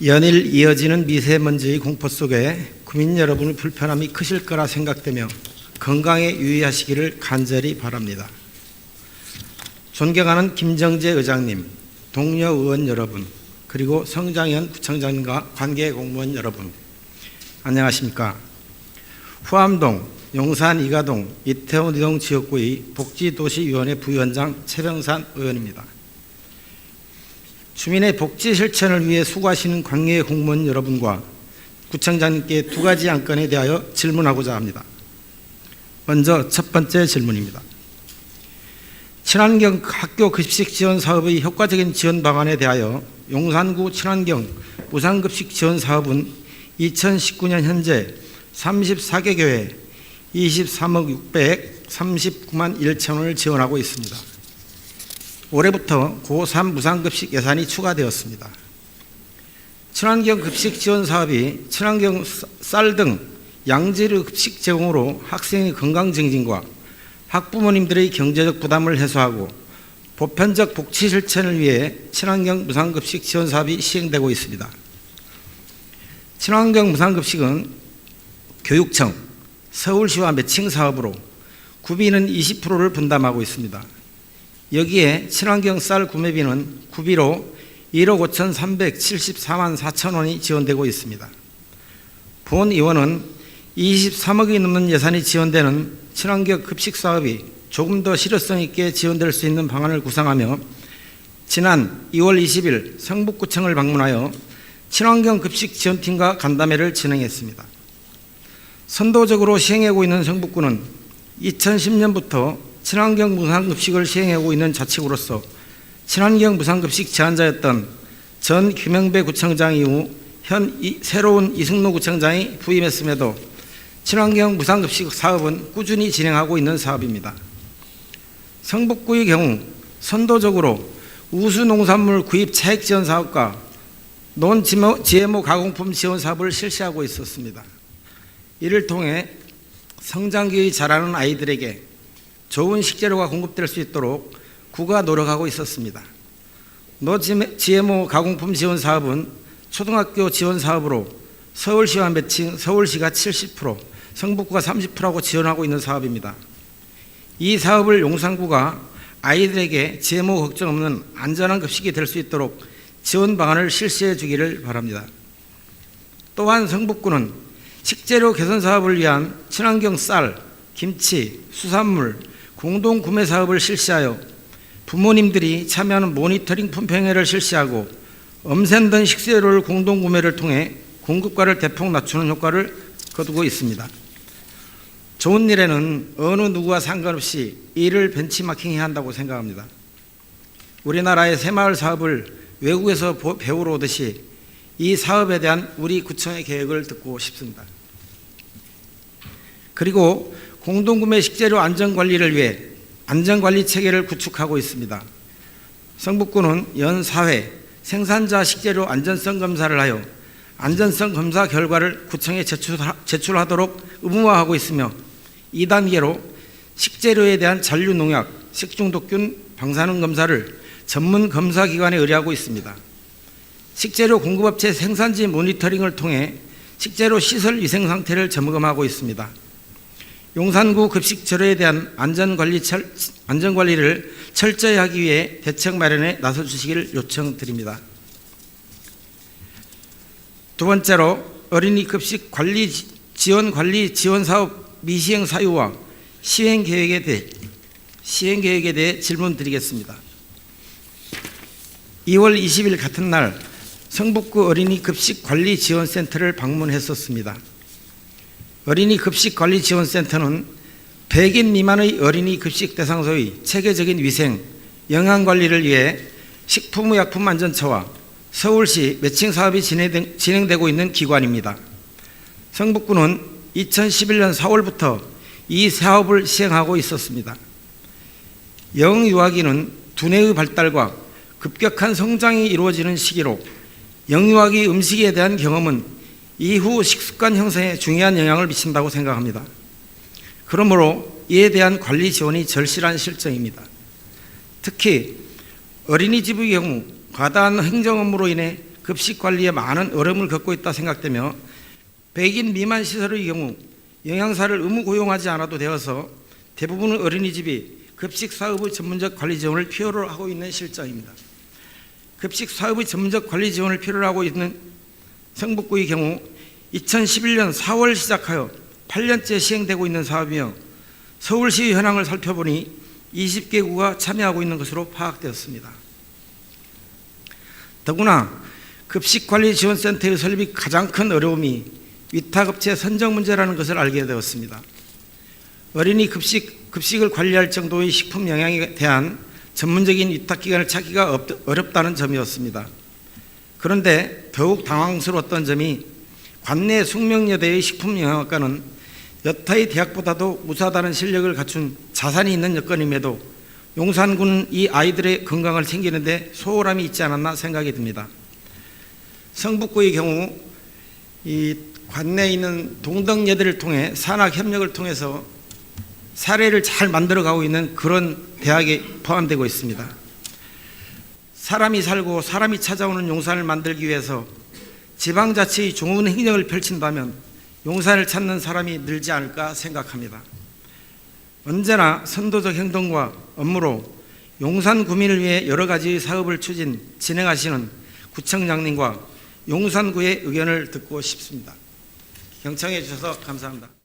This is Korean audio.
연일 이어지는 미세먼지의 공포 속에 국민 여러분의 불편함이 크실 거라 생각되며 건강에 유의하시기를 간절히 바랍니다. 존경하는 김정재 의장님, 동료 의원 여러분, 그리고 성장현 부청장님과 관계 공무원 여러분, 안녕하십니까? 후암동, 용산 이가동, 이태원 이동 지역구의 복지도시위원회 부위원장 최병산 의원입니다. 주민의 복지 실천을 위해 수고하시는 관계 공무원 여러분과 구청장님께 두 가지 안건에 대하여 질문하고자 합니다. 먼저 첫 번째 질문입니다. 친환경 학교 급식 지원 사업의 효과적인 지원 방안에 대하여 용산구 친환경 무상급식 지원 사업은 2019년 현재 34개 교회 23억 639만 1천 원을 지원하고 있습니다. 올해부터 고3 무상급식 예산이 추가되었습니다. 친환경 급식 지원 사업이 친환경 쌀 등 양질의 급식 제공으로 학생의 건강 증진과 학부모님들의 경제적 부담을 해소하고 보편적 복지 실천을 위해 친환경 무상급식 지원 사업이 시행되고 있습니다. 친환경 무상급식은 교육청, 서울시와 매칭 사업으로 구비는 20%를 분담하고 있습니다. 여기에 친환경 쌀 구매비는 구비로 1억 5,374만 4천 원이 지원되고 있습니다. 본 의원은 23억이 넘는 예산이 지원되는 친환경 급식 사업이 조금 더 실효성 있게 지원될 수 있는 방안을 구상하며 지난 2월 20일 성북구청을 방문하여 친환경 급식 지원팀과 간담회를 진행했습니다. 선도적으로 시행하고 있는 성북구는 2010년부터 친환경 무상급식을 시행하고 있는 자치구로서 친환경 무상급식 제안자였던 전 김영배 구청장 이후 현 새로운 이승로 구청장이 부임했음에도 친환경 무상급식 사업은 꾸준히 진행하고 있는 사업입니다. 성북구의 경우 선도적으로 우수농산물 구입 차익 지원 사업과 논-GMO 가공품 지원 사업을 실시하고 있었습니다. 이를 통해 성장기의 자라는 아이들에게 좋은 식재료가 공급될 수 있도록 구가 노력하고 있었습니다. 논-GMO 가공품 지원 사업은 초등학교 지원 사업으로 서울시와 매칭 서울시가 70%, 성북구가 30%하고 지원하고 있는 사업입니다. 이 사업을 용산구가 아이들에게 GMO 걱정 없는 안전한 급식이 될 수 있도록 지원 방안을 실시해 주기를 바랍니다. 또한 성북구는 식재료 개선 사업을 위한 친환경 쌀, 김치, 수산물 공동 구매 사업을 실시하여 부모님들이 참여하는 모니터링 품평회를 실시하고 엄선된 식재료를 공동 구매를 통해 공급가를 대폭 낮추는 효과를 거두고 있습니다. 좋은 일에는 어느 누구와 상관없이 이를 벤치마킹해야 한다고 생각합니다. 우리나라의 새마을 사업을 외국에서 배우러 오듯이 이 사업에 대한 우리 구청의 계획을 듣고 싶습니다. 그리고 공동구매 식재료 안전관리를 위해 안전관리 체계를 구축하고 있습니다. 성북구는 연 4회 생산자 식재료 안전성 검사를 하여 안전성 검사 결과를 구청에 제출하도록 의무화하고 있으며 2단계로 식재료에 대한 잔류농약, 식중독균 방사능 검사를 전문 검사기관에 의뢰하고 있습니다. 식재료 공급업체 생산지 모니터링을 통해 식재료 시설 위생 상태를 점검하고 있습니다. 용산구 급식 재료에 대한 안전관리를 철저히 하기 위해 대책 마련에 나서 주시기를 요청드립니다. 두 번째로 어린이 급식 지원 사업 미시행 사유와 시행 계획에 대해 질문드리겠습니다. 2월 20일 같은 날 성북구 어린이 급식 관리 지원센터를 방문했었습니다. 어린이 급식 관리 지원센터는 100인 미만의 어린이 급식 대상소의 체계적인 위생, 영양 관리를 위해 식품의약품안전처와 서울시 매칭 사업이 진행되고 있는 기관입니다. 성북구는 2011년 4월부터 이 사업을 시행하고 있었습니다. 영유아기는 두뇌의 발달과 급격한 성장이 이루어지는 시기로 영유아기 음식에 대한 경험은 이후 식습관 형성에 중요한 영향을 미친다고 생각합니다. 그러므로 이에 대한 관리 지원이 절실한 실정입니다. 특히 어린이집의 경우 과다한 행정 업무로 인해 급식 관리에 많은 어려움을 겪고 있다 생각되며 100인 미만 시설의 경우 영양사를 의무 고용하지 않아도 되어서 대부분의 어린이집이 급식 사업의 전문적 관리 지원을 필요로 하고 있는 실정입니다. 급식 사업의 전문적 관리 지원을 필요로 하고 있는 성북구의 경우 2011년 4월 시작하여 8년째 시행되고 있는 사업이며 서울시 현황을 살펴보니 20개구가 참여하고 있는 것으로 파악되었습니다. 더구나 급식관리지원센터의 설립이 가장 큰 어려움이 위탁업체 선정 문제라는 것을 알게 되었습니다. 어린이 급식을 관리할 정도의 식품 영양에 대한 전문적인 위탁기관을 찾기가 어렵다는 점이었습니다. 그런데 더욱 당황스러웠던 점이 관내 숙명여대의 식품영양학과는 여타의 대학보다도 우수하다는 실력을 갖춘 자산이 있는 여건임에도 용산군은 이 아이들의 건강을 챙기는데 소홀함이 있지 않았나 생각이 듭니다. 성북구의 경우 이 관내에 있는 동덕여대를 통해 산학협력을 통해서 사례를 잘 만들어가고 있는 그런 대학에 포함되고 있습니다. 사람이 살고 사람이 찾아오는 용산을 만들기 위해서 지방자치의 좋은 행정을 펼친다면 용산을 찾는 사람이 늘지 않을까 생각합니다. 언제나 선도적 행동과 업무로 용산 구민을 위해 여러 가지 사업을 진행하시는 구청장님과 용산구의 의견을 듣고 싶습니다. 경청해 주셔서 감사합니다.